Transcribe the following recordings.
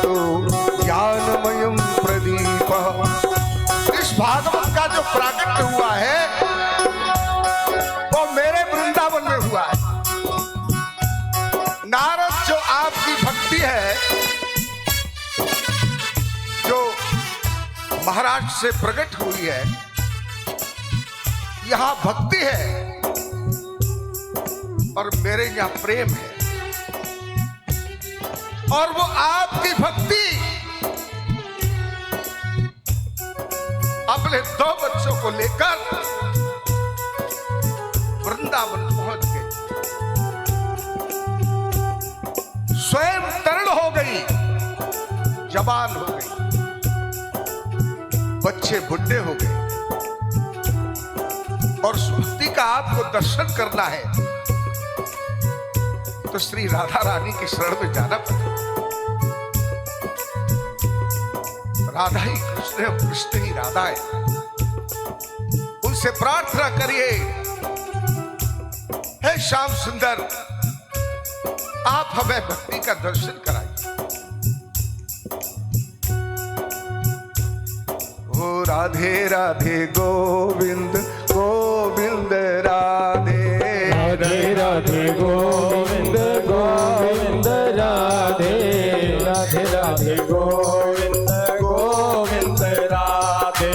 तो ज्ञानमयम प्रदीप। इस भागवत का जो प्राकट्य हुआ है वो मेरे वृंदावन में हुआ है। नारद, जो आपकी भक्ति है, जो महाराज से प्रकट हुई है, यहां भक्ति है और मेरे यहां प्रेम है। और वो आपकी भक्ति अपने 2 बच्चों को लेकर वृंदावन पहुंच गए। स्वयं तरण हो गई, जवान हो गई, बच्चे बुढ़े हो गए। और उस भक्ति का आपको दर्शन करना है तो श्री राधा रानी की शरण में जाना पड़ेगा। राधा ही कृष्ण है, कृष्ण ही राधा है। उनसे प्रार्थना करिए, हे श्याम सुंदर, आप हमें भक्ति का दर्शन कराइए। ओ राधे राधे गोविंद गोविंद राधे, राधे राधे गोविंद गोविंद राधे, राधे राधे गोविंद गोविंद राधे,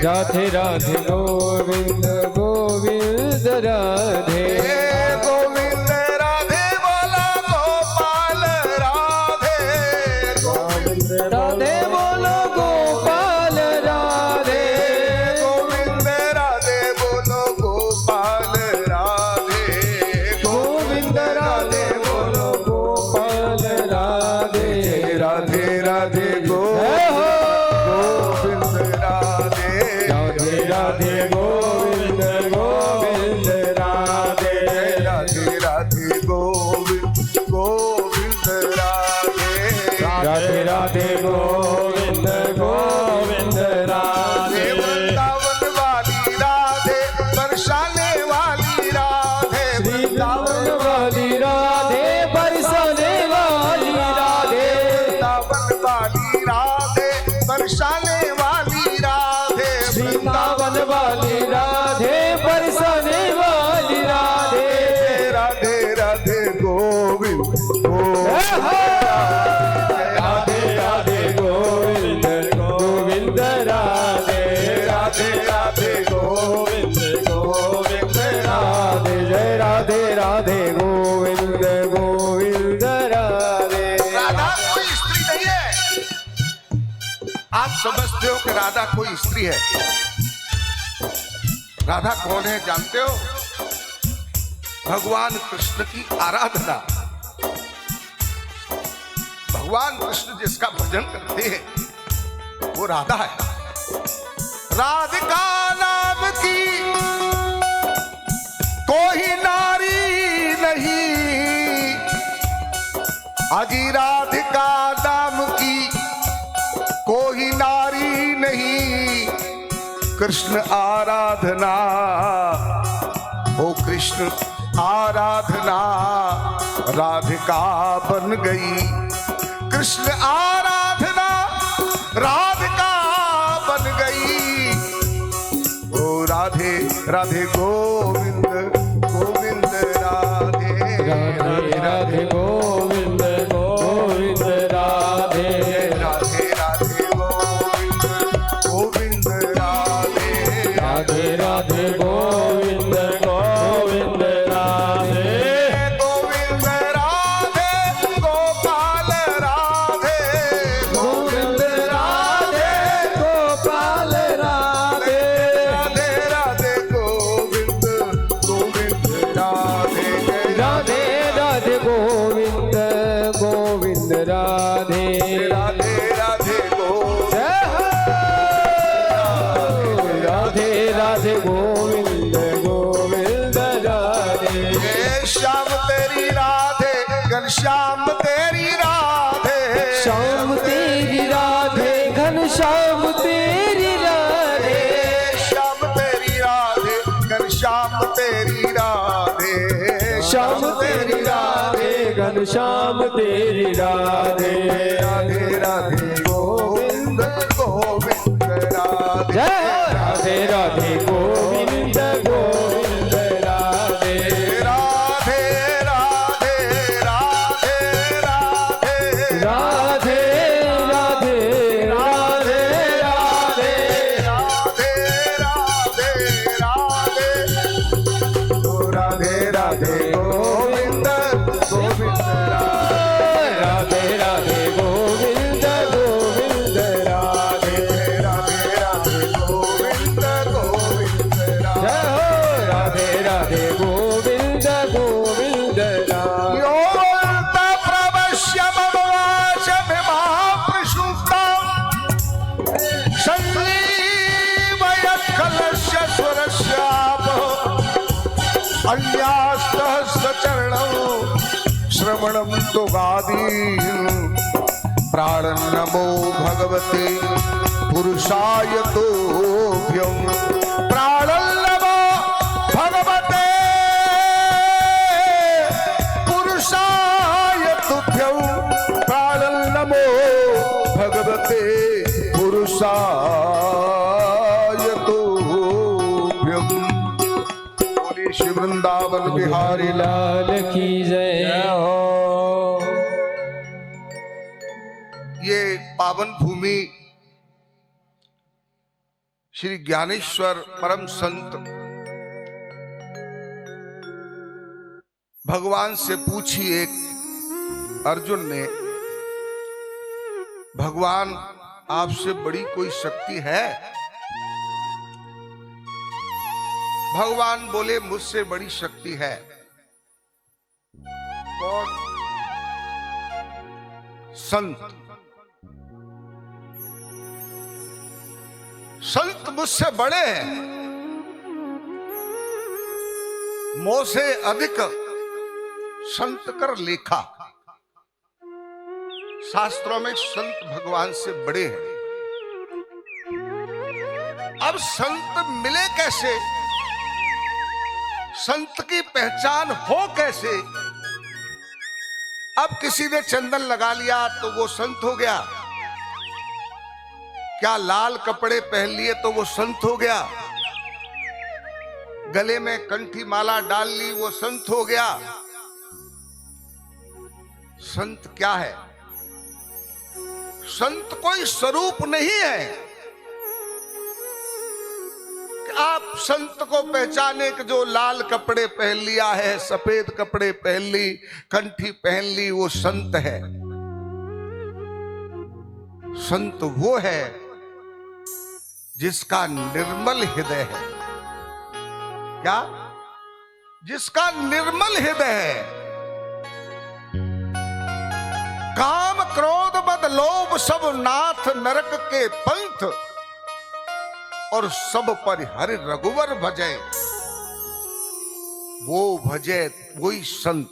राधे राधे गोविंद गोविंद राधे। गोविंद राधे बोला गोपाल राधे, गोविंद राधे बोलो गोपाल राधे, गोविंद राधे बोलो गोपाल राधे, गोविंद राधे बोलो गोपाल राधे, राधे राधे गोविंद राधे, राधे राधे गोविंद गोविंद राधे, राधे राधे गोविंद गोविंद राधे, राधे राधे गोविंद गोविंद राधे। वृंदावन वाली राधे, बरसाने वाली राधे, वृंदावन वाली राधे, बरसाने वाली राधे, वृंदावन वाली राधे, बरसाने वाली राधे, वृंदावन वाली राधे, बरसाने वाली राधे, राधे राधे गोविंद गोविंद राधे राधे गोविंद गोविंद राधे, राधे राधे गोविंद गोविंद राधे, जय राधे राधे गोविंद गोविंद राधे। राधा कोई स्त्री नहीं है। आप समझते हो कि राधा कोई स्त्री है। राधा कौन है जानते हो? भगवान कृष्ण की आराधना। भगवान कृष्ण जिसका भजन करते हैं वो राधा है। राधिका नाम की कोई नारी नहीं, आजी राधिका नाम की कोई नारी नहीं। कृष्ण आराधना, ओ कृष्ण आराधना राधिका बन गई। कृष्ण आराधना राधिका बन गई। ओ राधे राधे गोविंद गोविंद राधे, राधे राधे गोविंद गोविंद राधे, राधे राधे गोविंद गोविंद राधे, राधे राधे गोविंद गोविंद राधे, गोविंद राधे गोपाल राधे, गोविंद राधे गोपाल राधे, राधे राधे गोविंद गोविंद राधे, राधे राधे गोविंद गोविंद राधे, राधे राधे गोविंद, राधे राधे गोविंद गोविंद राधे। श्याम तेरी राधे, घनश्याम तेरी राधे, श्याम तेरी राधे, घनश्याम तेरी राधे, श्याम तेरी राधे, घनश्याम तेरी राधे, श्याम तेरी राधे, घनश्याम तेरी राधे। राधे राधे गोविंद गोविंद राधे। जय राधे राधे गोविंद गोविंद राधे। राधे राधे राधे राधे राधे राधे राधे राधे। राधे राधे राधे राधे राधे गोविंद गोविंद राधे राधे गोविंद गोविंद राधे। राधे राधे गोविंद गोविंद जय हो राधे राधे गोविंद गोविंद राधे। योऽन्त प्रवश्य मम वाचमिमां सञ्जीवयत्कलस्य स्वरस्यापः अन्यास्तः सचरणं श्रवणं तु गादीन् प्राणं नमो भगवते पुरुषाय तोभ्यं प्राणं नमो भगवते पुरुषाय तुभ्यं प्राणं नमो भगवते पुरुषाय तुभ्यं। बोलिए श्री वृंदावन बिहारी लाल। लाल की जय हो। ये पावन भूमि श्री ज्ञानेश्वर परम संत भगवान से पूछी एक अर्जुन ने, भगवान आपसे बड़ी कोई शक्ति है? भगवान बोले मुझसे बड़ी शक्ति है। कौन? संत। संत मुझसे बड़े हैं, मोह से अधिक संत कर लेखा। शास्त्रों में संत भगवान से बड़े हैं। अब संत मिले कैसे? संत की पहचान हो कैसे? अब किसी ने चंदन लगा लिया तो वो संत हो गया क्या? लाल कपड़े पहन लिए तो वो संत हो गया? गले में कंठी माला डाल ली वो संत हो गया? संत क्या है? संत कोई स्वरूप नहीं है कि आप संत को पहचाने कि जो लाल कपड़े पहन लिया है, सफेद कपड़े पहन ली, कंठी पहन ली, वो संत है। संत वो है जिसका निर्मल हृदय है। क्या? जिसका निर्मल हृदय है। काम क्रोध मद लोभ सब नाथ नरक के पंथ और सब पर हरि रघुवर भजे, वो भजे वही संत।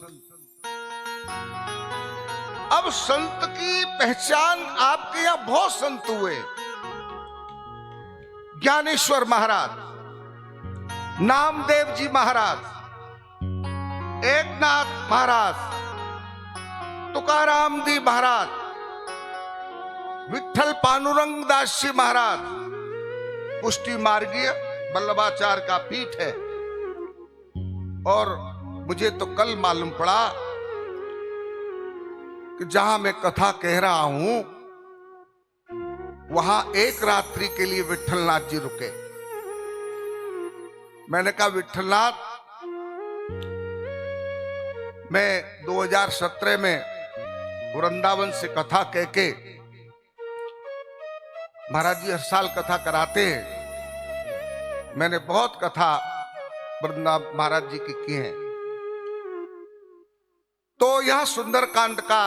अब संत की पहचान आपके यहां बहुत संत हुए। ज्ञानेश्वर महाराज, नामदेव जी महाराज, एकनाथ महाराज, तुकाराम जी महाराज, विठल पांडुरंग दास जी महाराज, पुष्टि मार्गीय वल्लभाचार्य का पीठ है। और मुझे तो कल मालूम पड़ा कि जहां मैं कथा कह रहा हूं वहां एक रात्रि के लिए विठलनाथ जी रुके। मैंने कहा विठलनाथ, मैं 2017 में वृंदावन से कथा कह के, महाराज जी हर साल कथा कराते हैं, मैंने बहुत कथा वृंदावन महाराज जी की हैं। तो यहां सुंदरकांड का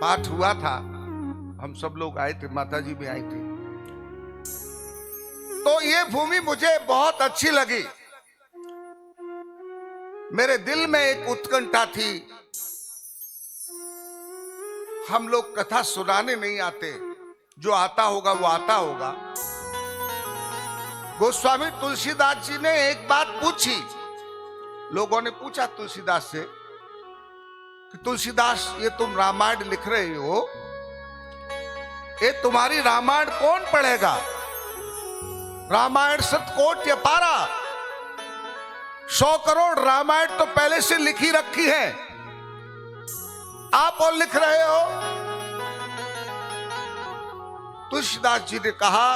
पाठ हुआ था, हम सब लोग आए थे, माता जी भी आई थी। तो ये भूमि मुझे बहुत अच्छी लगी। मेरे दिल में एक उत्कंठा थी। हम लोग कथा सुनाने नहीं आते, जो आता होगा वो आता होगा। गोस्वामी तुलसीदास जी ने एक बात पूछी। लोगों ने पूछा तुलसीदास से कि तुलसीदास ये तुम रामायण लिख रहे हो, ये तुम्हारी रामायण कौन पढ़ेगा? रामायण सतकोट या पारा? 100 करोड़ रामायण तो पहले से लिखी रखी है, आप और लिख रहे हो। तुलसीदास जी ने कहा,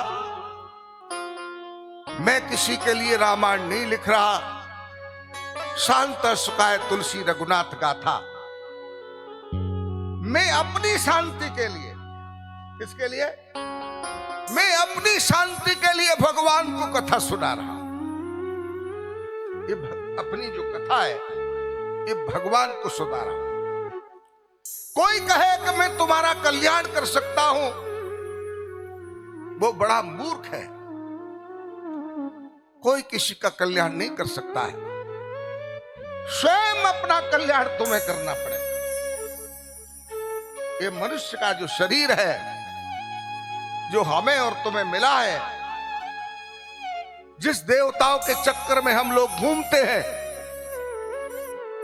मैं किसी के लिए रामायण नहीं लिख रहा, शांत सुखाए तुलसी रघुनाथ गाथा। मैं अपनी शांति के लिए, किसके लिए? मैं अपनी शांति के लिए भगवान को कथा सुना रहा हूं। ये अपनी जो कथा है ये भगवान को सुना रहा हूं। कोई कहे कि मैं तुम्हारा कल्याण कर सकता हूं, वो बड़ा मूर्ख है। कोई किसी का कल्याण नहीं कर सकता है, स्वयं अपना कल्याण तुम्हें करना पड़ेगा। ये मनुष्य का जो शरीर है, जो हमें और तुम्हें मिला है, जिस देवताओं के चक्कर में हम लोग घूमते हैं,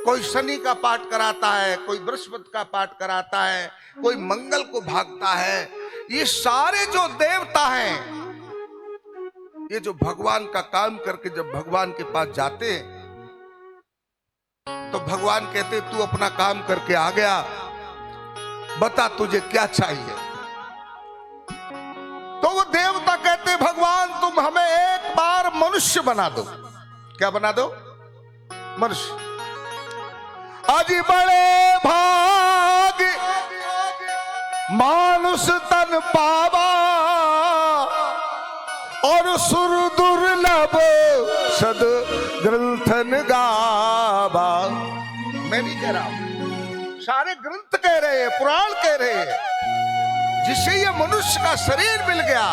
कोई शनि का पाठ कराता है, कोई बृहस्पति का पाठ कराता है, कोई मंगल को भागता है, ये सारे जो देवता हैं, ये जो भगवान का काम करके जब भगवान के पास जाते हैं तो भगवान कहते तू अपना काम करके आ गया, बता तुझे क्या चाहिए। तो वो देवता कहते भगवान तुम हमें एक बार मनुष्य बना दो। क्या बना दो? मनुष्य। आज बड़े भाग मानुष तन पावा और सुर दुर्लभ सद ग्रंथन गावा। मैं नहीं कह रहा हूं, सारे ग्रंथ कह रहे हैं, पुराण कह रहे हैं, जिसे ये मनुष्य का शरीर मिल गया,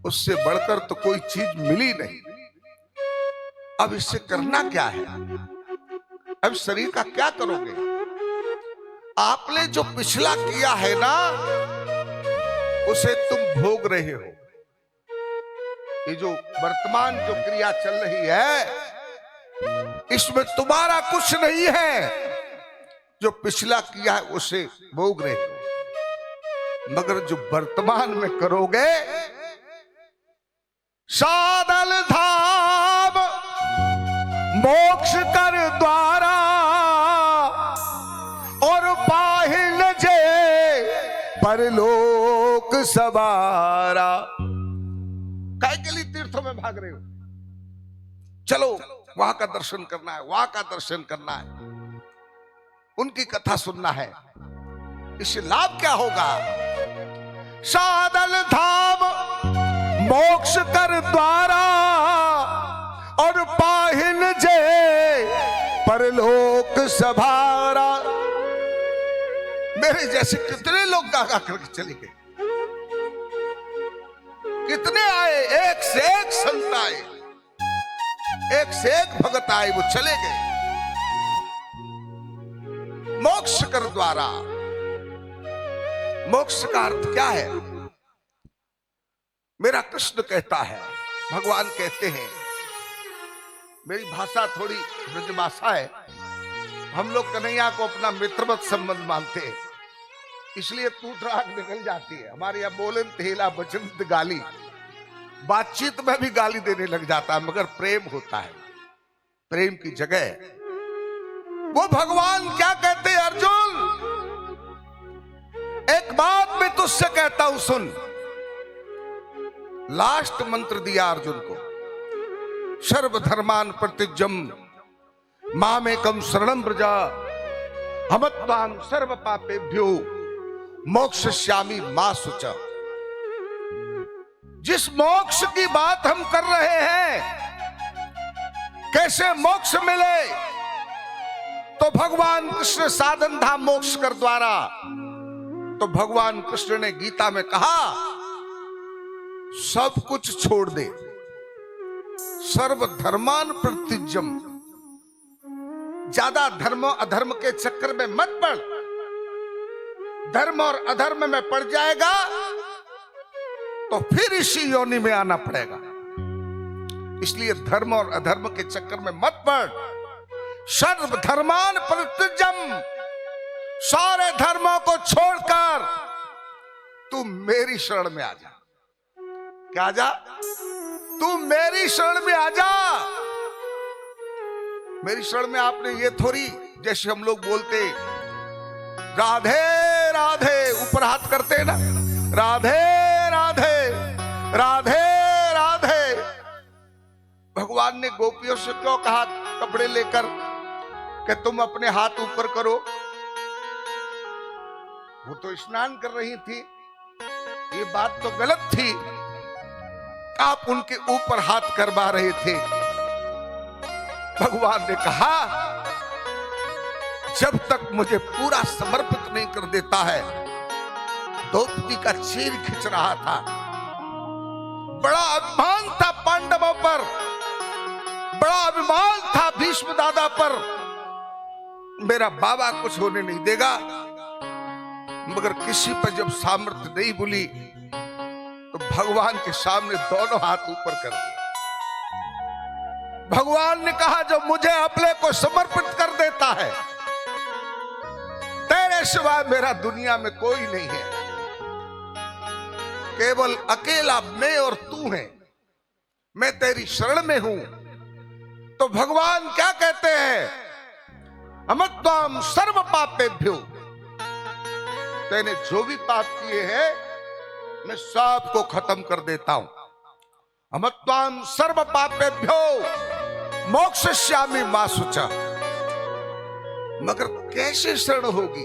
उससे बढ़कर तो कोई चीज मिली नहीं। अब इससे करना क्या है? अब शरीर का क्या करोगे? आपने जो पिछला किया है ना, उसे तुम भोग रहे हो। ये जो वर्तमान जो क्रिया चल रही है, इसमें तुम्हारा कुछ नहीं है। जो पिछला किया है उसे भोग रहे हो, मगर जो वर्तमान में करोगे, सादल धाम मोक्ष कर द्वारा और पाहिल जे परलोक सवारा। काय के लिए तीर्थों में भाग रहे हो? चलो वहां का दर्शन करना है, वहां का दर्शन करना है, उनकी कथा सुनना है। इससे लाभ क्या होगा? सादल धाम मोक्ष कर द्वारा और पाहिन जे परलोक सभारा। मेरे जैसे कितने लोग गागा करके चले गए, कितने आए, एक से एक संत आए, एक से एक भगत आए, वो चले गए। मोक्ष कर द्वारा, मोक्ष का अर्थ क्या है? मेरा कृष्ण कहता है, भगवान कहते हैं, मेरी भाषा थोड़ी ब्रजभाषा है, हम लोग कन्हैया को अपना मित्रवत संबंध मानते हैं, इसलिए टूट राग निकल जाती है हमारे यहाँ। बोलन तेला बचंत गाली, बातचीत में भी गाली देने लग जाता है, मगर प्रेम होता है। प्रेम की जगह वो भगवान क्या कहते हैं? अर्जुन, एक बात मैं तुझसे कहता हूं, सुन। लास्ट मंत्र दिया अर्जुन को, सर्वधर्मान प्रतिज्ञम मामेकम शरणं व्रज अहमत्वां सर्व पापेभ्यो मोक्षयिष्यामि मा शुचः। जिस मोक्ष की बात हम कर रहे हैं, कैसे मोक्ष मिले, तो भगवान कृष्ण साधन धाम मोक्ष कर द्वारा। तो भगवान कृष्ण ने गीता में कहा, सब कुछ छोड़ दे, सर्व धर्मान प्रतिज्ञम। ज्यादा धर्म अधर्म के चक्कर में मत पड़, धर्म और अधर्म में पड़ जाएगा तो फिर इसी योनि में आना पड़ेगा। इसलिए धर्म और अधर्म के चक्कर में मत पड़, सर्व धर्मान परित्यज्यम, सारे धर्मों को छोड़कर तू मेरी शरण में आ जा। क्या जा? तू मेरी शरण में आ जा। मेरी शरण में आपने ये थोड़ी, जैसे हम लोग बोलते राधे राधे, ऊपर हाथ करते ना, राधे राधे राधे राधे। भगवान ने गोपियों से क्यों कहा कपड़े लेकर कि तुम अपने हाथ ऊपर करो? वो तो स्नान कर रही थी, ये बात तो गलत थी। आप उनके ऊपर हाथ करवा रहे थे। भगवान ने कहा जब तक मुझे पूरा समर्पित नहीं कर देता है। द्रौपदी का चीर खिंच रहा था, बड़ा अभिमान था पांडवों पर, बड़ा अभिमान था भीष्म दादा पर। मेरा बाबा कुछ होने नहीं देगा, मगर किसी पर जब सामर्थ्य नहीं बोली तो भगवान के सामने दोनों हाथ ऊपर कर दिए। भगवान ने कहा जो मुझे अपने को समर्पित कर देता है, तेरे सिवाय मेरा दुनिया में कोई नहीं है, केवल अकेला मैं और तू है, मैं तेरी शरण में हूं। तो भगवान क्या कहते हैं? अमत्वाम सर्व पापेभ्यो, तेने जो भी पाप किए हैं मैं सब को खत्म कर देता हूं। अमत्वाम सर्व पापेभ्यो मोक्षयिष्यामि मा शुचा। मगर कैसे शरण होगी?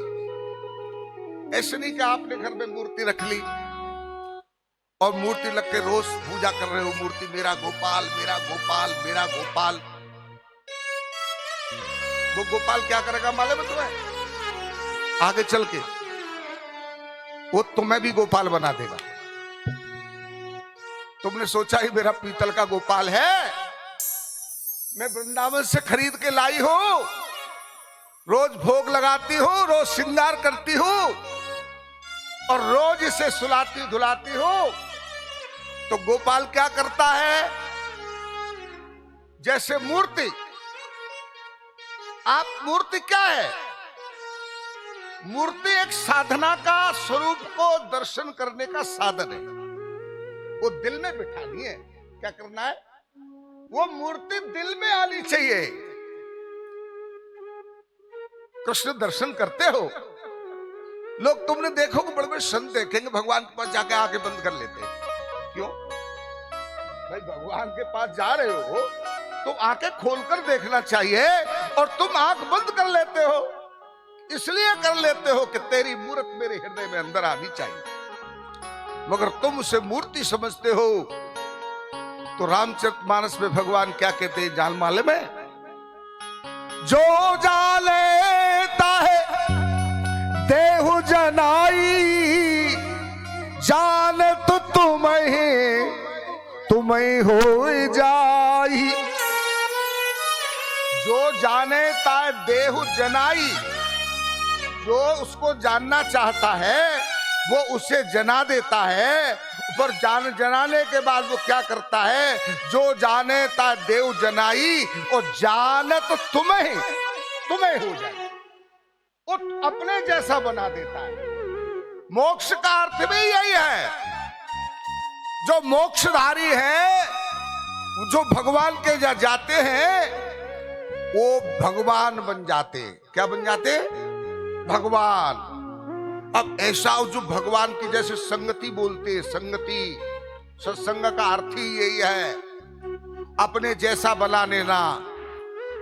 ऐसे नहीं कि आपने घर में मूर्ति रख ली और मूर्ति लग के रोज पूजा कर रहे हो, मूर्ति मेरा गोपाल मेरा गोपाल मेरा गोपाल। वो गोपाल क्या करेगा मालूम है तुम्हें? आगे चल के वो तुम्हें भी गोपाल बना देगा। तुमने सोचा ही मेरा पीतल का गोपाल है, मैं वृंदावन से खरीद के लाई हूं, रोज भोग लगाती हूं, रोज श्रृंगार करती हूं और रोज इसे सुलाती धुलाती हूं। तो गोपाल क्या करता है? जैसे मूर्ति, आप मूर्ति क्या है? मूर्ति एक साधना का स्वरूप को दर्शन करने का साधन है। वो दिल में बिठानी है। क्या करना है? वो मूर्ति दिल में आनी चाहिए। कृष्ण दर्शन करते हो लोग, तुमने देखो बड़े बड़े संत देखेंगे भगवान के पास जाके आंखें बंद कर लेते हैं। क्यों भाई? भगवान के पास जा रहे हो तो आंखें खोलकर देखना चाहिए और तुम आंख बंद कर लेते हो। इसलिए कर लेते हो कि तेरी मूर्त मेरे हृदय में अंदर आनी चाहिए, मगर तुम उसे मूर्ति समझते हो। तो रामचरितमानस में भगवान क्या कहते हैं जान मालूम है? जो जान लेता है देहु जनाई, जान तो तुम्हें हो जाई। जो जाने ता देहु जनाई, जो उसको जानना चाहता है वो उसे जना देता है। पर जनाने के बाद वो क्या करता है? जो जाने ता देव जनाई, और जाने तो तुम्हें हो जाए, वो अपने जैसा बना देता है। मोक्ष का अर्थ भी यही है। जो मोक्षधारी है, जो भगवान के जा जाते हैं, वो भगवान बन जाते। क्या बन जाते? भगवान। अब ऐसा जो भगवान की जैसे संगति बोलते हैं, संगति सत्संग का अर्थ ही यही है, अपने जैसा बना लेना।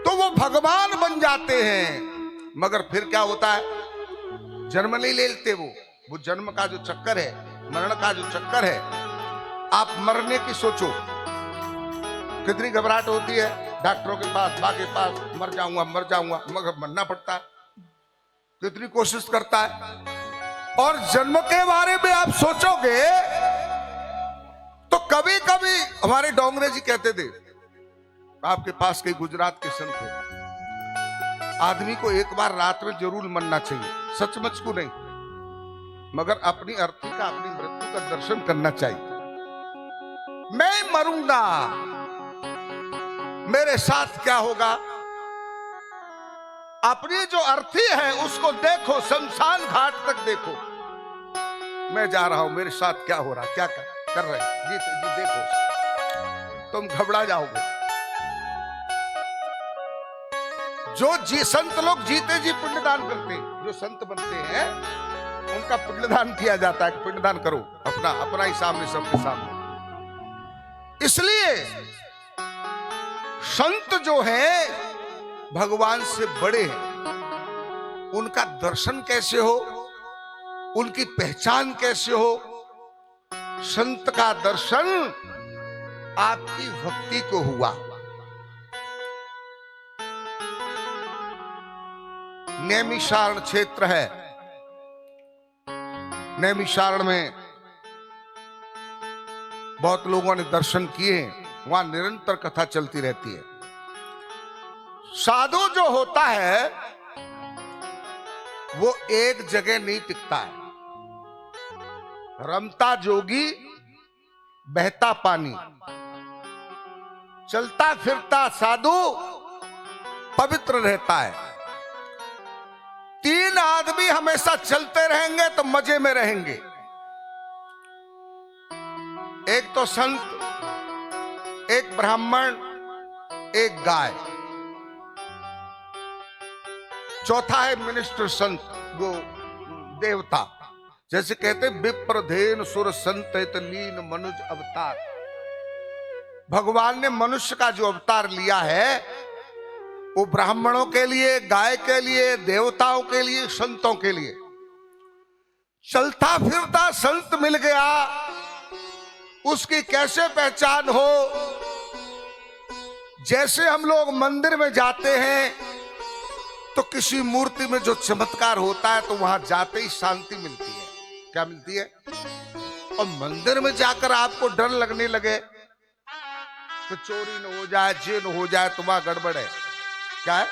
तो वो भगवान बन जाते हैं। मगर फिर क्या होता है? जन्म नहीं लेते वो जन्म का जो चक्कर है, मरण का जो चक्कर है। आप मरने की सोचो, कितनी घबराहट होती है डॉक्टरों के पास, माँ के पास, मर जाऊंगा मगर मरना पड़ता है। कितनी कोशिश करता है। और जन्म के बारे में आप सोचोगे तो कभी कभी हमारे डोंगरे जी कहते थे, आपके पास कई गुजरात के संत थे, आदमी को एक बार रात में जरूर मरना चाहिए, सचमुच को नहीं, मगर अपनी अर्थी का, अपनी मृत्यु का दर्शन करना चाहिए। मैं मरूंगा, मेरे साथ क्या होगा? अपनी जो अर्थी है उसको देखो, शमशान घाट तक देखो। मैं जा रहा हूं, मेरे साथ क्या हो रहा, क्या कर रहे हैं जी देखो, तुम घबरा जाओगे। जो जी संत लोग जीते जी पिंडदान करते हैं, जो संत बनते हैं उनका पिंडदान किया जाता है। पिंडदान करो अपना अपना ही सामने, सबके सामने। इसलिए संत जो है भगवान से बड़े हैं। उनका दर्शन कैसे हो, उनकी पहचान कैसे हो? संत का दर्शन आपकी भक्ति को हुआ। नैमिषारण क्षेत्र है, नैमिषारण में बहुत लोगों ने दर्शन किए, वहां निरंतर कथा चलती रहती है। साधु जो होता है वो एक जगह नहीं टिकता है। रमता जोगी बहता पानी, चलता फिरता साधु पवित्र रहता है। तीन आदमी हमेशा चलते रहेंगे तो मजे में रहेंगे। एक तो संत, एक ब्राह्मण, एक गाय, चौथा है मिनिस्टर संत, वो देवता। जैसे कहते विप्रधेन सुर संत लीन मनुज अवतार। भगवान ने मनुष्य का जो अवतार लिया है वो ब्राह्मणों के लिए, गाय के लिए, देवताओं के लिए, संतों के लिए। चलता फिरता संत मिल गया, उसकी कैसे पहचान हो? जैसे हम लोग मंदिर में जाते हैं तो किसी मूर्ति में जो चमत्कार होता है तो वहां जाते ही शांति मिलती है। क्या मिलती है? और मंदिर में जाकर आपको डर लगने लगे तो चोरी न हो जाए, जे न हो जाए, तुम्हारा गड़बड़ है। क्या है?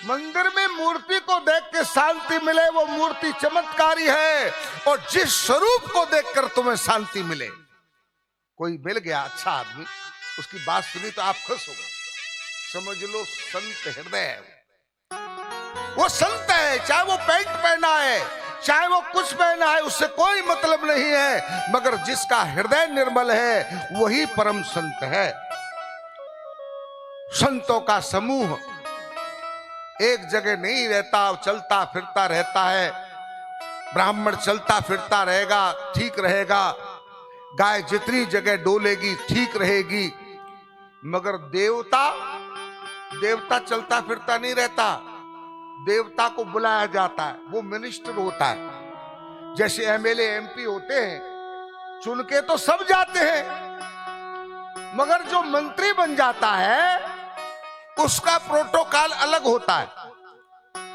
मंदिर में मूर्ति को देख के शांति मिले, वो मूर्ति चमत्कारी है। और जिस स्वरूप को देखकर तुम्हें शांति मिले, कोई मिल गया अच्छा आदमी, उसकी बात सुनी तो आप खुश हो गए, समझ लो संत हृदय है। वो संत है, चाहे वो पैंट पहना है, चाहे वो कुछ पहना है, उससे कोई मतलब नहीं है, मगर जिसका हृदय निर्मल है वही परम संत है। संतों का समूह एक जगह नहीं रहता, चलता फिरता रहता है। ब्राह्मण चलता फिरता रहेगा, ठीक रहेगा। गाय जितनी जगह डोलेगी ठीक रहेगी। मगर देवता चलता फिरता नहीं रहता। देवता को बुलाया जाता है, वो मिनिस्टर होता है। जैसे एमएलए एमपी होते हैं, चुन के तो सब जाते हैं, मगर जो मंत्री बन जाता है उसका प्रोटोकॉल अलग होता है।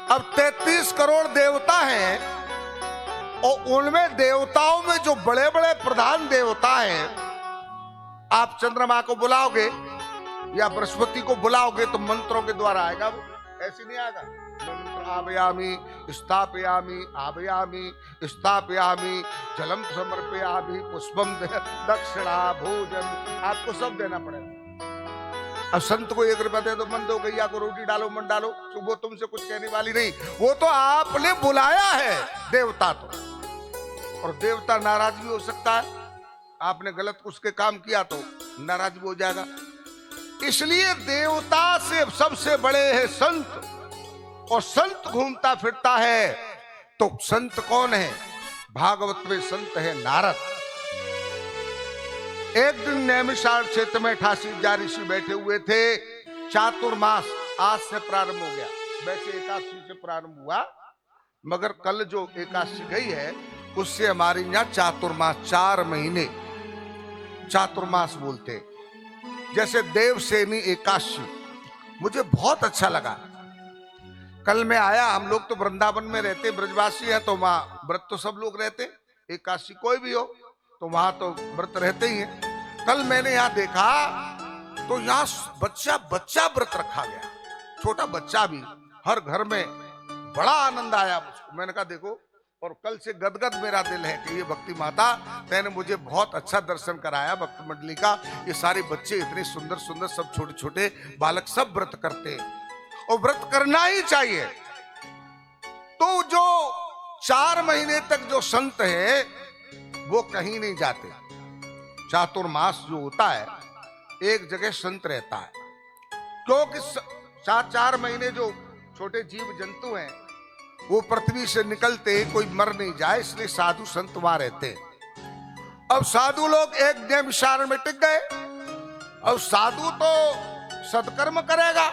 अब 33 करोड़ देवता हैं और उनमें देवताओं में जो बड़े बड़े प्रधान देवता हैं, आप चंद्रमा को बुलाओगे या बृहस्पति को बुलाओगे तो मंत्रों के द्वारा आएगा, वो ऐसे नहीं आएगा। मंत्र आभयामी स्थापयामी, आभयामी स्थापयामी, जलम समर्पयामी, पुष्पम दक्षिणा भोजन, आपको सब देना पड़ेगा। अब संत को 1 रुपया दे दो, मन दो, गैया को रोटी डालो, मन डालो, तो वो तुमसे कुछ कहने वाली नहीं। वो तो आपने बुलाया है देवता तो। और देवता नाराज भी हो सकता है, आपने गलत उसके काम किया तो नाराज भी हो जाएगा। इसलिए देवता से सबसे बड़े हैं संत। और संत घूमता फिरता है तो संत कौन है? भागवत में संत है नारद। एक दिन नैमिषारण्य क्षेत्र में 88 ऋषि बैठे हुए थे। चातुर्मास आज से प्रारंभ हो गया। वैसे एकादशी से प्रारंभ हुआ, मगर कल जो एकादशी गई है उससे हमारे यहाँ चातुर्मास, 4 महीने चातुर्मास बोलते। जैसे देवसेनी एकादशी, मुझे बहुत अच्छा लगा। कल मैं आया, हम लोग तो वृंदावन में रहते, ब्रजवासी हैं, तो वहां व्रत तो सब लोग रहते, एकादशी कोई भी हो तो वहां तो व्रत रहते ही हैं। कल मैंने यहाँ देखा तो यहाँ बच्चा व्रत रखा गया, छोटा बच्चा भी, हर घर में। बड़ा आनंद आया मुझको। मैंने कहा देखो, और कल से गदगद मेरा दिल है कि ये भक्ति माता मैंने मुझे बहुत अच्छा दर्शन कराया भक्त मंडली का। ये सारे बच्चे इतने सुंदर सुंदर, सब छोटे छोटे बालक, सब व्रत करते हैं। और व्रत करना ही चाहिए। तो जो 4 महीने तक जो संत है वो कहीं नहीं जाते। चातुर्मास जो होता है एक जगह संत रहता है, क्योंकि 4 महीने जो छोटे जीव जंतु हैं वो पृथ्वी से निकलते कोई मर नहीं जाए, इसलिए साधु संत वहां रहते हैं। अब साधु लोग एक नियम विचार में टिक गए। अब साधु तो सत्कर्म करेगा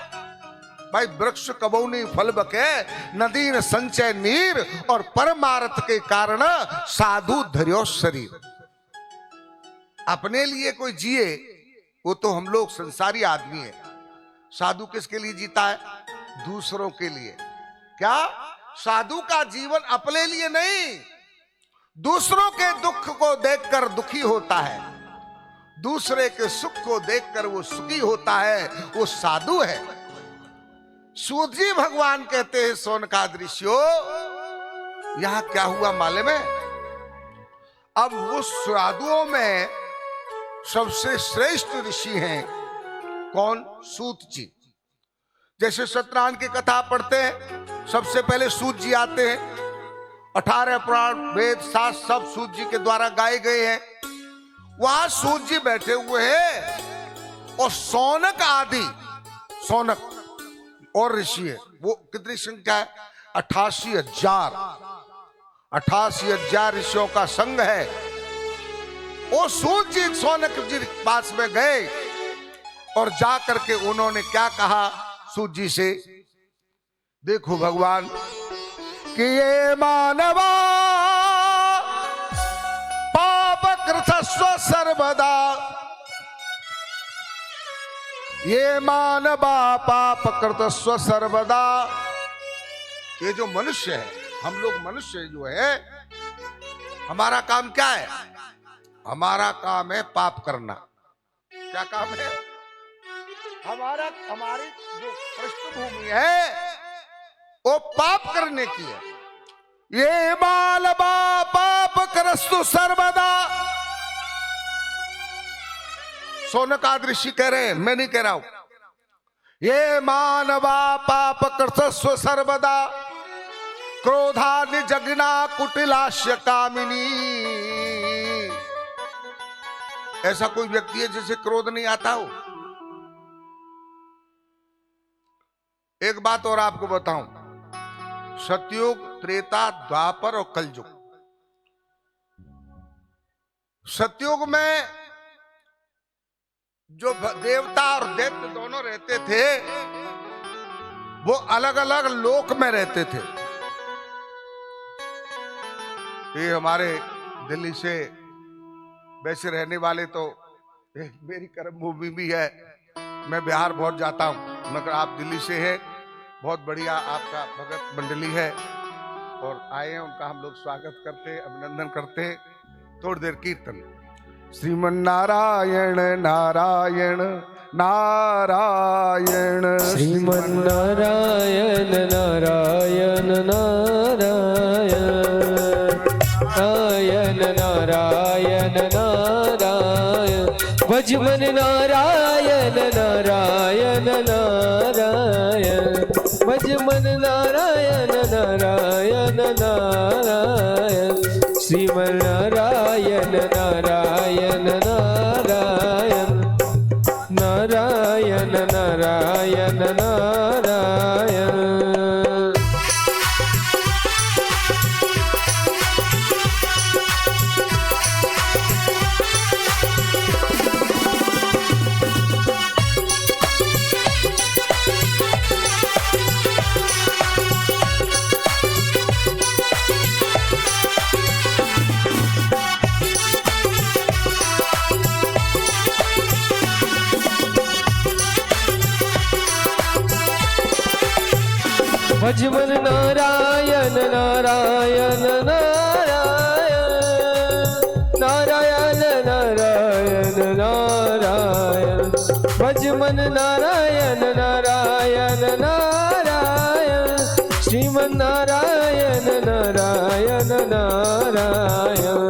भाई, वृक्ष कबौ नहीं फल बके, नदी न संचय नीर, और परमार्थ के कारण साधु धर्यो शरीर। अपने लिए कोई जिए वो तो हम लोग संसारी आदमी है। साधु किसके लिए जीता है? दूसरों के लिए। क्या साधु का जीवन अपने लिए नहीं, दूसरों के दुख को देखकर दुखी होता है, दूसरे के सुख को देखकर वो सुखी होता है, वो साधु है। सूत जी भगवान कहते हैं सोनकाद ऋषियों, यहां क्या हुआ मालूम है? अब वो साधुओं में सबसे श्रेष्ठ ऋषि हैं कौन? सूत जी। जैसे सत्यनारायण की कथा पढ़ते हैं, सबसे पहले सूत जी आते हैं। 18 पुराण वेद शास्त्र सब सूत जी के द्वारा गाए गए हैं। वहां सूत जी बैठे हुए हैं और सौनक आदि, सौनक और ऋषि है, वो कितनी संख्या है? 88,000। 88,000 ऋषियों का संघ है। वो सूत जी सौनक जी के पास में गए और जाकर के उन्होंने क्या कहा सूत जी से? देखो भगवान कि ये मानवा पाप कृतस्व सर्वदा, ये मानवा पाप कृतस्व सर्वदा। ये जो मनुष्य है, हम लोग मनुष्य जो है, हमारा काम क्या है? हमारा काम है पाप करना। क्या काम है हमारी जो पृष्ठभूमि है वो पाप करने की है। ये मानवा पाप करस्तु सर्वदा। सोनकाद ऋषि कह रहे हैं, मैं नहीं कह रहा हूं। ये मानवा पाप कृतस्व सर्वदा, क्रोधा निजग्ना कुटिलास्य कामिनी। ऐसा कोई व्यक्ति है जिसे क्रोध नहीं आता हो? एक बात और आपको बताऊं, सतयुग, त्रेता, द्वापर और कलयुग। सतयुग में जो देवता और दैत्य दोनों रहते थे वो अलग अलग लोक में रहते थे। ये हमारे दिल्ली से वैसे रहने वाले तो मेरी कर्म भूमि भी है, मैं बिहार बहुत जाता हूं, मगर आप दिल्ली से हैं, बहुत बढ़िया आपका भगत मंडली है और आए हैं, उनका हम लोग स्वागत करते, अभिनंदन करते। थोड़ी देर कीर्तन। श्रीमन नारायण नारायण नारायण, श्रीमन नारायण नारायण नारायण, नारायण नारायण नारायण, भजमन नारायण नारायण नारायण, भजमन नारायण नारायण नारायण, श्रीमन नारायण नारायण नारायण, नारायण नारायण नारायण। भजमन नारायण नारायण नारायण, नारायण नारायण नारायण, भजमन नारायण नारायण नारायण, श्रीमन नारायण नारायण नारायण।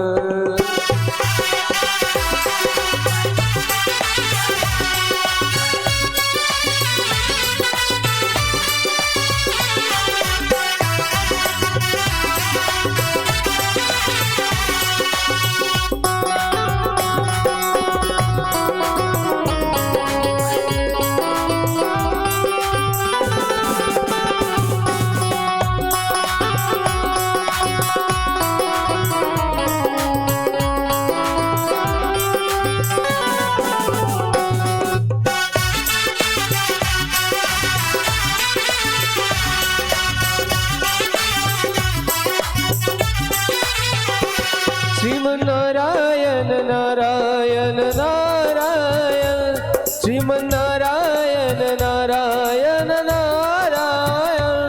श्रीमन्नारायण नारायण नारायण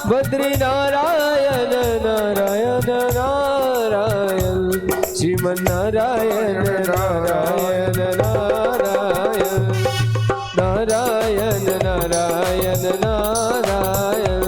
बद्री नारायण नारायण नारायण श्रीमन्नारायण नारायण नारायण नारायण नारायण नारायण।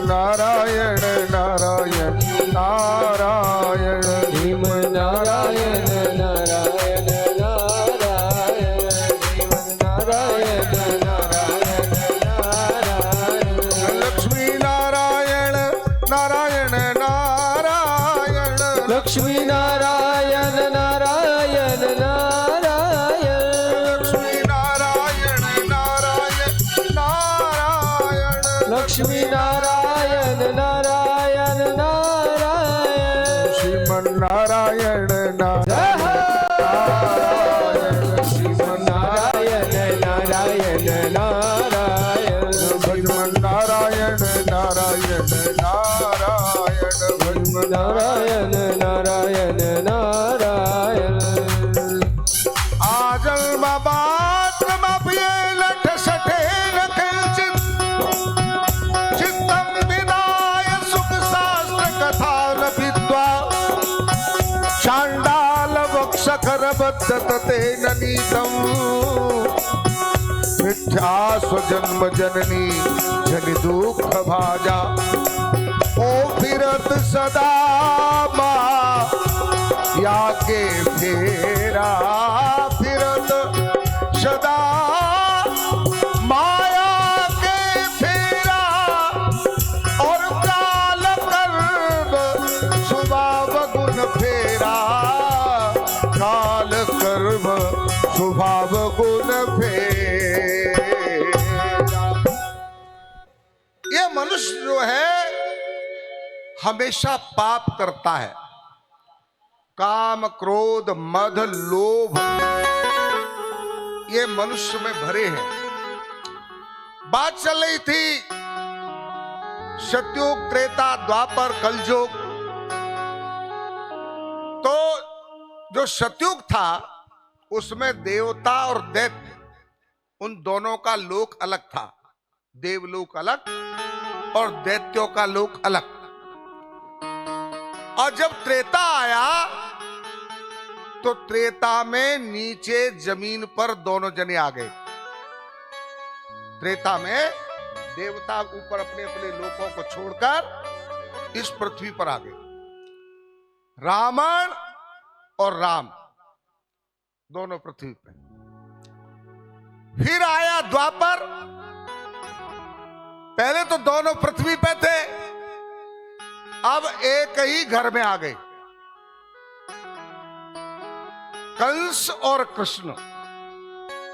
नारायण नारायण नारायण श्रीम नारायण नारायण नारायण श्रीम नारायण नारायण नारायण लक्ष्मी नारायण नारायण नारायण लक्ष्मी नारायण नारायण नारायण लक्ष्मी नारायण नारायण नारायण लक्ष्मी नारायण नारायण नारायण श्रीमन्नारायण नारायण श्रीमन्नारायण नारायण नारायण श्रीमन्नारायण नारायण नारायण नारायण नारायण नारायण आजन्म लठ सठेन किंचित चित्तं विनाय सुख शास्त्र कथा न विद्वा चांडाल वक्ष करबद्ध तेन नीतम मिथ्या स्वजन्म जननी जनि दुख भाजा ओ फिरत सदा माँ या के फेरा फिरत सदा माया के फेरा और काल कर्म स्वभाव गुण फेरा काल कर्म स्वभाव गुण फेरा। ये मनुष्य जो है हमेशा पाप करता है। काम क्रोध मद लोभ ये मनुष्य में भरे हैं। बात चल रही थी सतयुग त्रेता द्वापर कलयुग। तो जो सतयुग था उसमें देवता और दैत्य उन दोनों का लोक अलग था। देवलोक अलग और दैत्यों का लोक अलग। और जब त्रेता आया तो त्रेता में नीचे जमीन पर दोनों जने आ गए। त्रेता में देवता ऊपर अपने अपने लोकों को छोड़कर इस पृथ्वी पर आ गए। रावण और राम दोनों पृथ्वी पे। फिर आया द्वापर। पहले तो दोनों पृथ्वी पे थे, अब एक ही घर में आ गए। कंस और कृष्ण।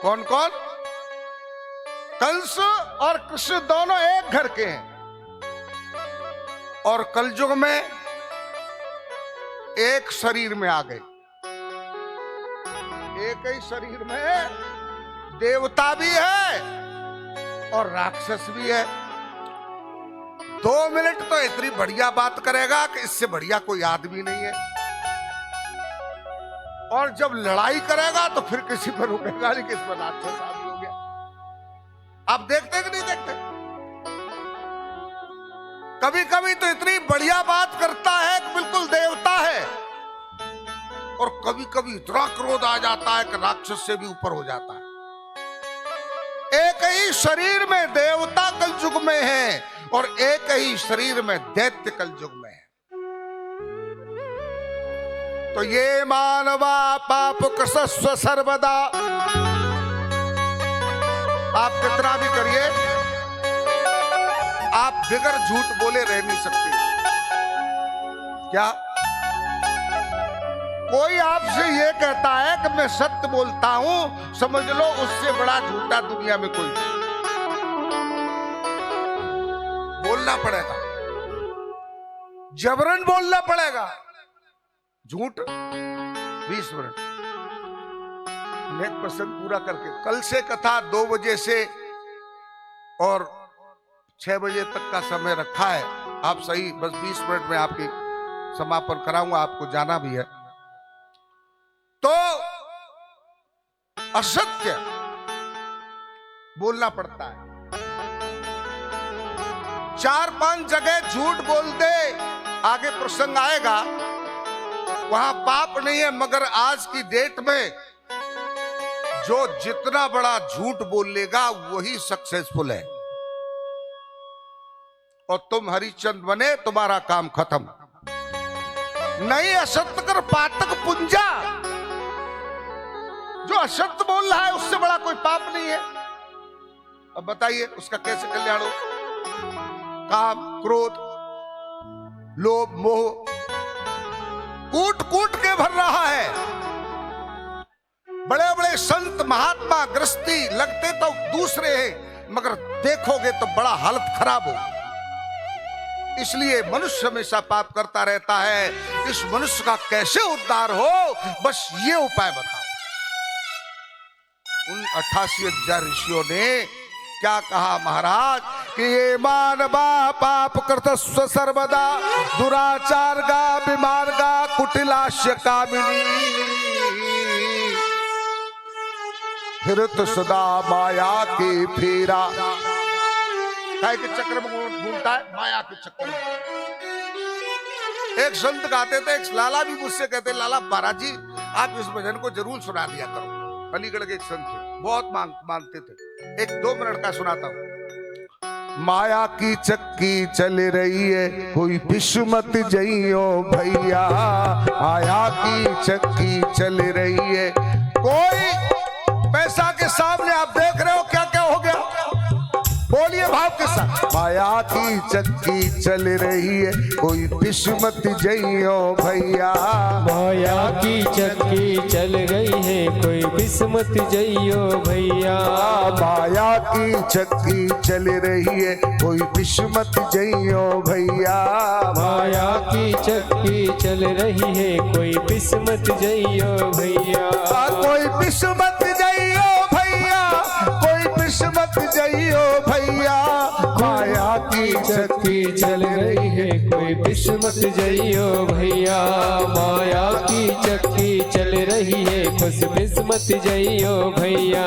कौन कौन? कंस और कृष्ण दोनों एक घर के हैं। और कलयुग में एक शरीर में आ गए। एक ही शरीर में देवता भी है और राक्षस भी है। 2 मिनट तो इतनी बढ़िया बात करेगा कि इससे बढ़िया कोई आदमी नहीं है। और जब लड़ाई करेगा तो फिर किसी पर रुकेगा नहीं कि इस पर राक्षस आदमी हो गया। आप देखते कि नहीं देखते? कभी कभी तो इतनी बढ़िया बात करता है कि बिल्कुल देवता है, और कभी कभी इतना क्रोध आ जाता है कि राक्षस से भी ऊपर हो जाता है। एक ही शरीर में देवता कलयुग में है और एक ही शरीर में दैत्य कलयुग में है। तो ये मानवा पाप कसस्व सर्वदा। आप कितना भी करिए, आप बिगर झूठ बोले रह नहीं सकते। क्या कोई आपसे ये कहता है कि मैं सत्य बोलता हूं, समझ लो उससे बड़ा झूठा दुनिया में कोई नहीं। बोलना पड़ेगा। जबरन बोलना पड़ेगा। झूठ 20 मिनट नेक प्रसंग पूरा करके, कल से कथा 2 बजे से और 6 बजे तक का समय रखा है। आप सही बस 20 मिनट में आपकी समापन कराऊंगा, आपको जाना भी है। तो असत्य बोलना पड़ता है। 4-5 जगह झूठ बोल दे, आगे प्रसंग आएगा, वहां पाप नहीं है। मगर आज की डेट में जो जितना बड़ा झूठ बोल लेगा वही सक्सेसफुल है। और तुम हरिश्चंद्र बने, तुम्हारा काम खत्म। नहीं असत्य कर पातक पुंजा। जो असत्य बोल रहा है उससे बड़ा कोई पाप नहीं है। अब बताइए उसका कैसे कल्याण हो? काम, क्रोध, लोभ, मोह कूट कूट के भर रहा है। बड़े बड़े संत महात्मा गृहस्थी लगते तो दूसरे हैं, मगर देखोगे तो बड़ा हालत खराब हो। इसलिए मनुष्य हमेशा पाप करता रहता है। इस मनुष्य का कैसे उद्धार हो, बस ये उपाय बताओ। उन 88,000 ऋषियों ने क्या कहा महाराज कि ये मानवा पाप कर्तस्व सर्वदा दुराचार गा बीमार गा कुटिलाश्य कामिनी फिर तो सदा माया की फेरा। काय के चक्र में घूमता है, माया के चक्कर में। एक संत गाते थे, एक लाला भी मुझसे कहते, लाला महाराज जी आप इस भजन को जरूर सुना दिया करो। अलीगढ़ के एक संत थे, बहुत मानते थे। 1-2 मिनट का सुनाता हूं। माया की चक्की चल रही है, कोई बिस्मत जइयो भैया। माया की चक्की चल रही है, कोई पैसा के सामने आप देख रहे हो क्या क्या हो गया। बोलिए भाव के साथ। माया की चक्की चल रही है, कोई बिस्मत जइयो भैया। माया की चक्की चल रही है, कोई बिस्मत जइयो भैया। माया की चक्की चल रही है, कोई बिस्मत जइयो भैया। माया की चक्की चल रही है, कोई बिस्मत जइयो भैया। कोई बिस्मत जइयो भैया, कोई बिस्मत जइयो भैया। माया की चक्की चल रही है, कोई बिस्मत जइयो भैया। माया की चक्की चल रही है, कुछ बिस्मत जइयो भैया।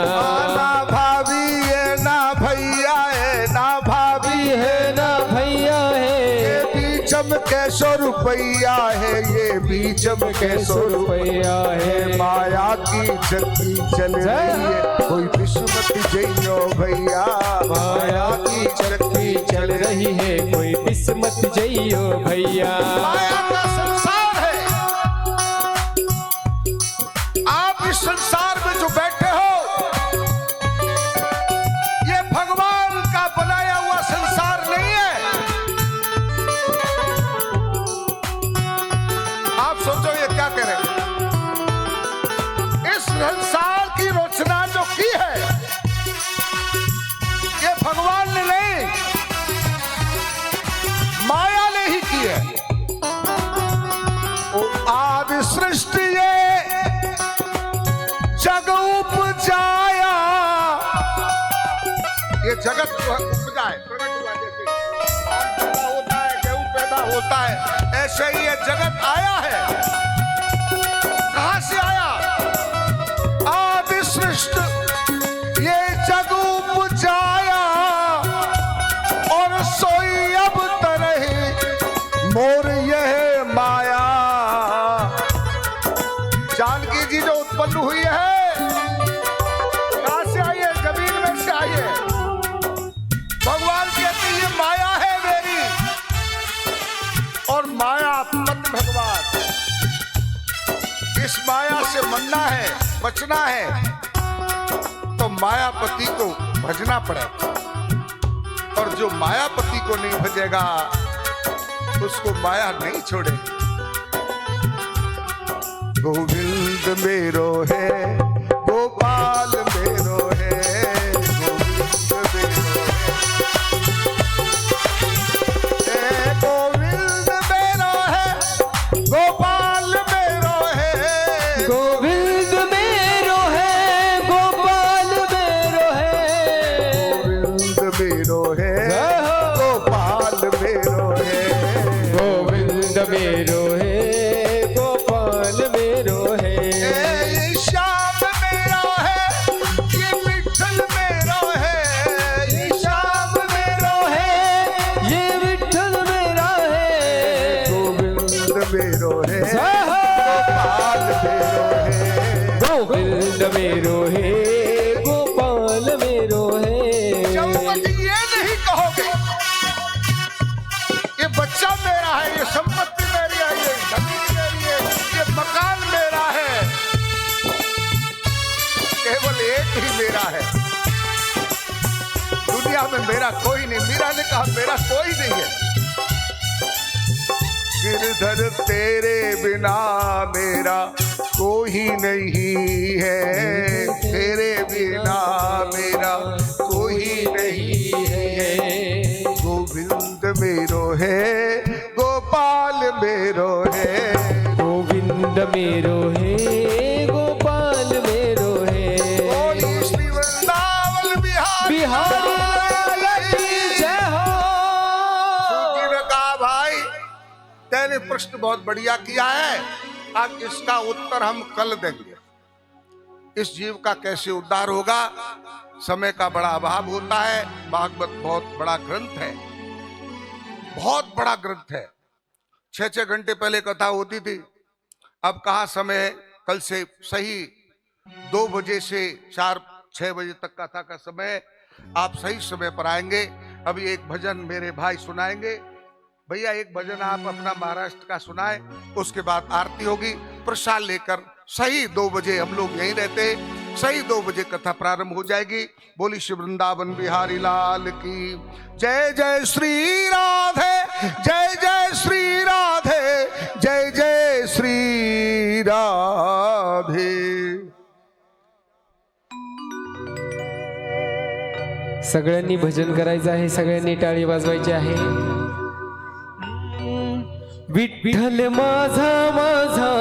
ना भाभी है ना भैया है, ना भाभी है ना भैया है, ये बीचम कैसो रुपैया है, ये बीचम कैसो रुपैया है। माया की चक्की चल रही है, कोई बिस्मत जइयो भैया। माया की चक्की चल रही है, कोई बिस्मत जइयो भैया। माया का संसार है। आप इस संसार में जो बैठे हो, ये भगवान का बनाया हुआ संसार नहीं है। आप सोचो ये क्या कह रहे हैं। इस संसार की रचना जो की है, ये भगवान ने नहीं, माया ने ही की है। आदि सृष्टि ये जग उपजाया, ये जगत उपजा है, प्रकट हुआ। जैसे धान पैदा होता है, गेहूं पैदा होता है, ऐसे ही ये जगत आया है। कहां से आया? आदि सृष्टि ये जग उपजाया, और सोई अब तरह मोर यह माया। जानकी जी जो उत्पन्न हुई है, कहां से आई है? जमीन में से आई है। भगवान कहते ये माया है मेरी, और माया पद भगवान। इस माया से मनना है, बचना है, तो मायापति को भजना पड़ेगा। और जो मायापति को नहीं भजेगा, उसको माया नहीं छोड़ेगी। गोविंद मेरो है, गोपाल मेरो है, गोविंद मेरो है। गोविंद मेरो मेरो है गोपाल मेरो है। ये श्याम मेरा है, ये विठल मेरा है, ये श्याम मेरा है ये विठल मेरा है। गोविंद मेरो है, साहा। गोपाल मेरो है। गोविंद मेरो है गोपाल मेरो है। जब तक ये नहीं कहोगे ये बच्चा मेरा है, ये संपत्ति मेरी है, ये जमीन मेरी है, ये मकान मेरा है, केवल एक ही मेरा है, दुनिया में मेरा कोई नहीं। मीरा ने कहा मेरा कोई नहीं है। गिरधर तेरे बिना मेरा कोई नहीं है, तेरे बिना मेरा कोई नहीं है। गोविंद मेरो है गोपाल मेरो है। गोविंद मेरो है गोपाल मेरो है। बोली श्री वृंदावन बिहारी बिहारी की जय हो। सूजी ने कहा भाई तेरे प्रश्न बहुत बढ़िया किया है, अब इसका उत्तर हम कल देंगे। इस जीव का कैसे उद्धार होगा, समय का बड़ा अभाव होता है। भागवत बहुत बड़ा ग्रंथ है, बहुत बड़ा ग्रंथ है। 6-6 घंटे पहले कथा होती थी, अब कहा समय है। कल से सही 2 बजे से 4-6 बजे तक कथा का समय है। आप सही समय पर आएंगे। अभी एक भजन मेरे भाई सुनाएंगे। भैया एक भजन आप अपना महाराष्ट्र का सुनाए, उसके बाद आरती होगी। प्रसाद लेकर सही 2 बजे हम लोग यहीं रहते, सही 2 बजे कथा प्रारंभ हो जाएगी। बोली श्री वृंदावन बिहारी लाल की जय। जय श्री राधे, जय जय श्री राधे, जय जय श्री राधे। सगळ्यांनी भजन करायचं आहे, सगळ्यांनी टाळी वाजवायची आहे। विठ्ठल माझा माझा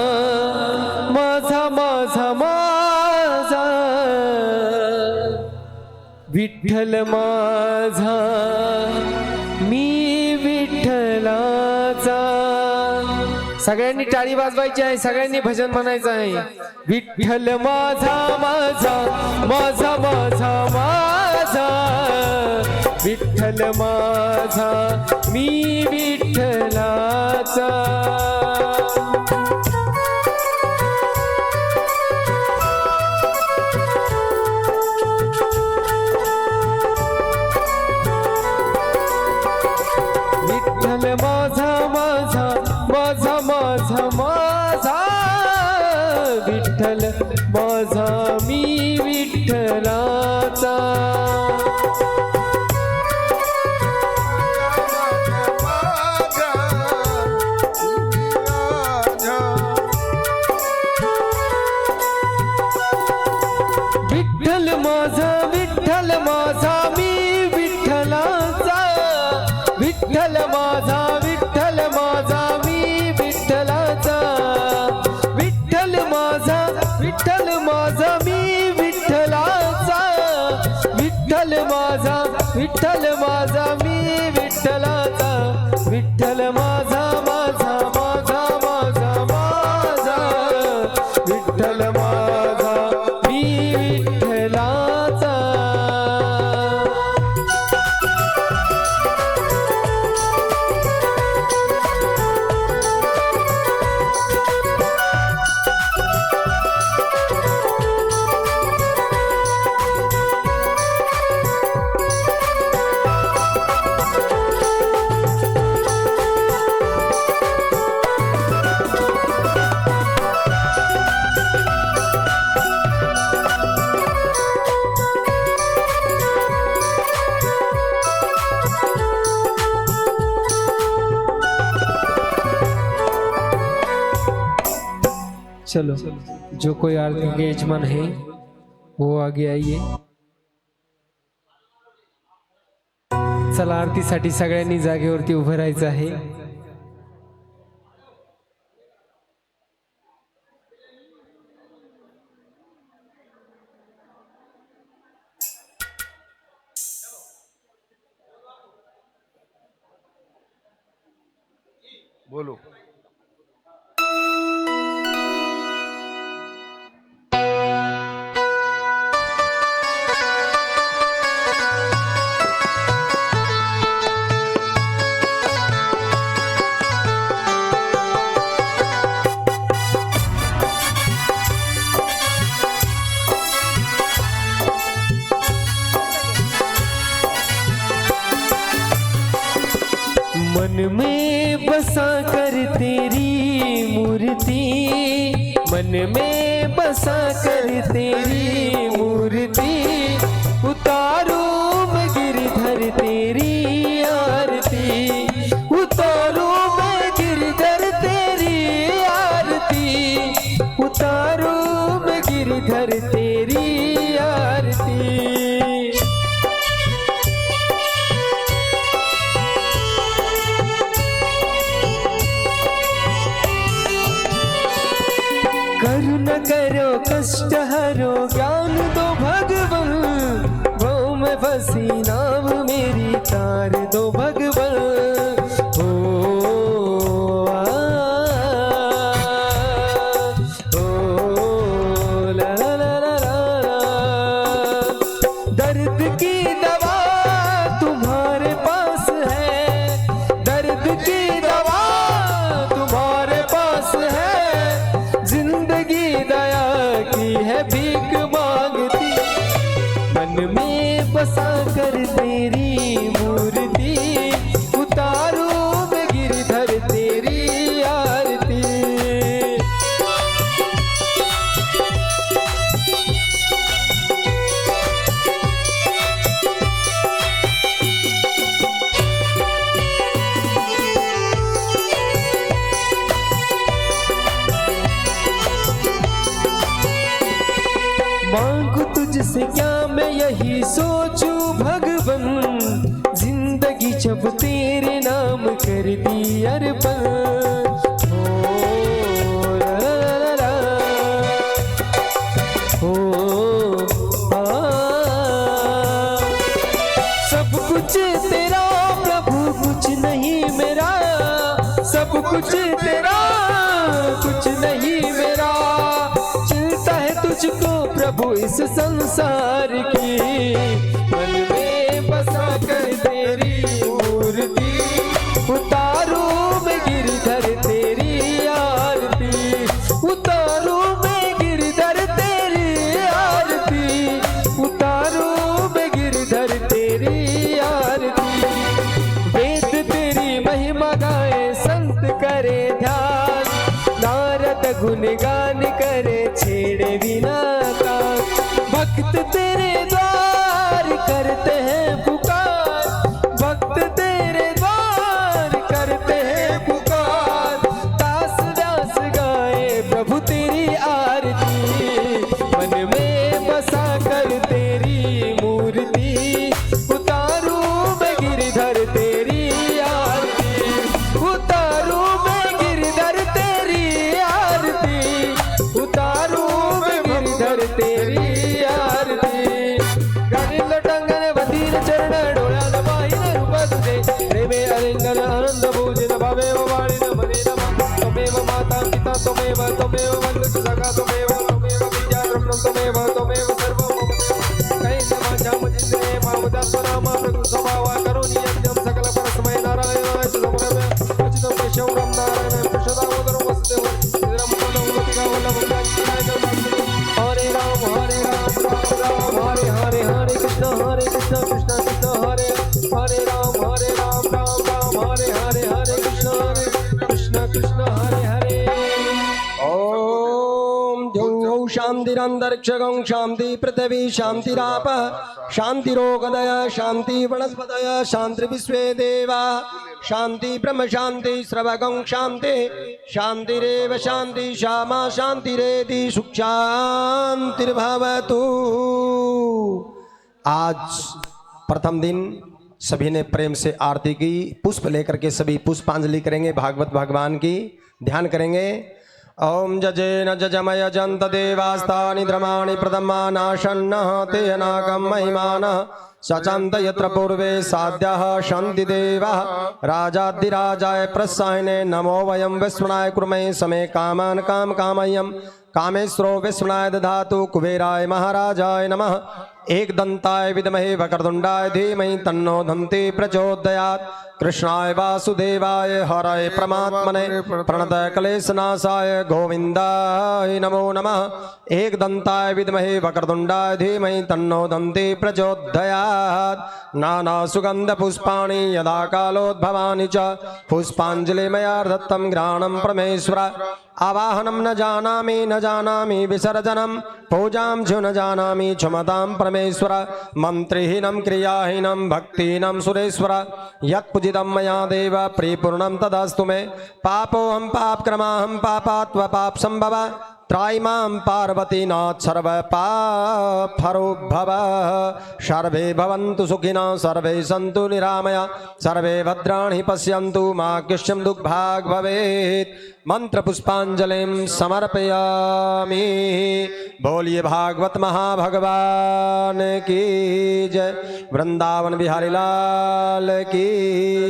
माझा माझा माझा, विठ्ठल माझा मी विठ्ठलाचा। सगळ्यांनी टाळी वाजवायची आहे, सगळ्यांनी भजन म्हणायचं आहे। विठ्ठल माझा माझा माझा माझा माझा, विठ्ठल माझा मी विठ्ठलाचा। विठ्ठल माझा माझा माझा माझा माझा, विठ्ठल माझा मी विठ्ठलाचा। विठ्ठल माझा विठ्ठल माझा मी विठ्ठलाचा। विठ्ठल माझा विठ्ठल माझा मी विठ्ठलाचा। विठ्ठल माझा विठ्ठल माझा मी विठ्ठलाचा। विठ्ठल माझा विठ्ठल माझा मी विठ्ठलाचा। विठ्ठल माझा माझा माझा माझा माझा, विठ्ठल माझा मी विठ्ठलाचा। चलो, जो कोई आरती के यजमान है वो आगे आइए। चला, आरतीसाठी सगळ्यांनी जागेवरती उभं राहायचं आहे। बोलो। बसा कर तेरी मूर्ति, मन में बसा कर तेरी मूर्ति, उतारूं मैं गिरधर तेरी आरती, उतारूं मैं गिरधर तेरी आरती, उतारूं मैं गिरधर तेरी आरती। करुणा करो कष्ट हरो ज्ञान दो भगवन, भव में फंसी नाव मेरी तार दो भगवन। ला ला ला ला ला। दर्द की दवा तुम्हारे पास है, दर्द की दवा तुम्हारे पास है, जिंदगी दया की है भीख मांगती, मन में बसा कर तेरी मूर्ति, उतारूं मैं गिरधर तेरी आरती। मांगू तुझसे क्या मैं यही सोचूं भगवन, जिंदगी जब तेरे नाम कर दी अर्पण। ओ ला ला ला ला, ओ सब कुछ तेरा प्रभु कुछ नहीं मेरा, सब कुछ तेरा कुछ नहीं मेरा, चिंता है तुझको प्रभु इस संसार की, मन में बसा कर तेरी मूर्ति, उतारूं मैं गिरधर तेरी आरती, उतारूं मैं गिरधर तेरी आरती, उतारूं मैं गिरधर तेरी आरती। वेद तेरी महिमा गाए संत करे ध्यान, नारद गुणगान करे छेड़े बिना कान, भक्त तेरे द्वार करते हैं पुकार, भक्त तेरे द्वार करते हैं पुकार, दास दास गाए प्रभु तेरी आरती, मन में बसा कर तेरी मूर्ति, उतारूं मैं गिरधर तेरी आरती, उतारूं मैं गिरधर तेरी आरती, उतारूं मैं गिरधर तेरी आरती। गाणिल टंगन बधीर चरण डोळ्याला पाहिन रूप तुझे, प्रेमे अलिंगन आनंद भोजन भावे वाणी नमने नमः। त्वमेव माता पिता त्वमेव, त्वमेव वन्दतु सखा त्वमेव, त्वमेव विद्या ब्रह्म त्वमेव, त्वमेव सर्वं मम देव। कैन वाचा मजिन्द्रे मामुदात्मनामा प्रभु स्वभावा करोमि यज्ञं सकल परस्मै नारायणाय समर्पयामि। अच्युतं केशवं नारायणं कृष्णदामोदरं वासुदेवं श्रीरामं वल्लभं वल्लभं। हरे राम राम राम हरे हरे, हरे कृष्ण कृष्ण कृष्ण हरे हरे, राम राम हरे हरे, हरे कृष्ण कृष्ण हरे हरे। ओम द्यौः शान्तिरन्तरिक्षं शान्ति पृथिवी शान्तिराप शान्तिरोगदय शान्ति वनस्पतय शान्ति विश्वे देवा शान्ति ब्रह्म शान्ति श्रवगं शान्ति शान्तिरेव शान्ति श्यामा शान्तिरेति सुख शान्तिर्भवतु। आज प्रथम दिन सभी ने प्रेम से आरती की, पुष्प लेकर के सभी पुष्पांजलि करेंगे, भागवत भगवान की ध्यान करेंगे। ओम जजेन जजमय जंत देवास्तानि द्रमाणि प्रथमा नाशन्नः ते अनागम महिमानः सचंत यत्र पूर्वे साध्यः शांति देवः राजाधिराजाय प्रसायने नमो वयं विष्णुनाय कुर्महे समे कामान् काम कामय्यं कामेश्वरो विष्णुनाय दधातु कुबेराय महाराजाय नमः। एकदंताय विद्महे वक्रतुंडाय धीमहि तन्नो धन्ति प्रचोदयात्। कृष्णाय वासुदेवाय हराय परमात्मने प्रणतः क्लेशनाशाय गोविंदाय नमो नमः। एक दंताय विद्महे वक्रतुंडाय धीमहि तन्नो दन्ति प्रचोदयात् नाना सुगंध पुष्पाणि यदा कालोद्भवानि च पुष्पांजलि मया दत्तं घ्राणं परमेश्वर आवाहनं न जानामि विसर्जनं पूजां च न जानामि क्षमतां परमेश्वर मंत्रिहीनं क्रियाहीनं भक्तिहीनं सुरेश्वर यत्पूजितं मया देव प्रियपूर्णं तदस्तु मे पापोऽहं पापक्रमाहं पापात्व पाप संभव त्रायिमां पार्वतीनाथ सर्व पापहरो भव सर्वे भवन्तु सुखिनः सर्वे सन्तु निरामया सर्वे भद्राणि पश्यन्तु मा कश्चित् दुःखभाग् भवेत् मंत्र पुष्पांजलिं समर्पयामि। बोलिए भागवत महाभगवान की जय, वृंदावन बिहारी लाल की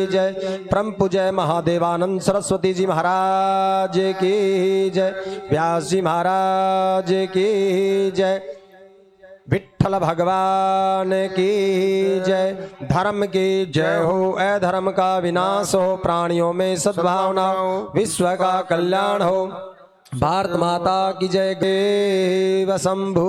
जय, परम पूज्य महादेवानंद सरस्वती जी महाराज की जय, व्यास जी महाराज की जय, विठ्ठल भगवान की जय। धर्म की जय हो, अधर्म का विनाश हो, प्राणियों में सद्भावना हो, विश्व का कल्याण हो। भारत माता की जय। देव शंभु।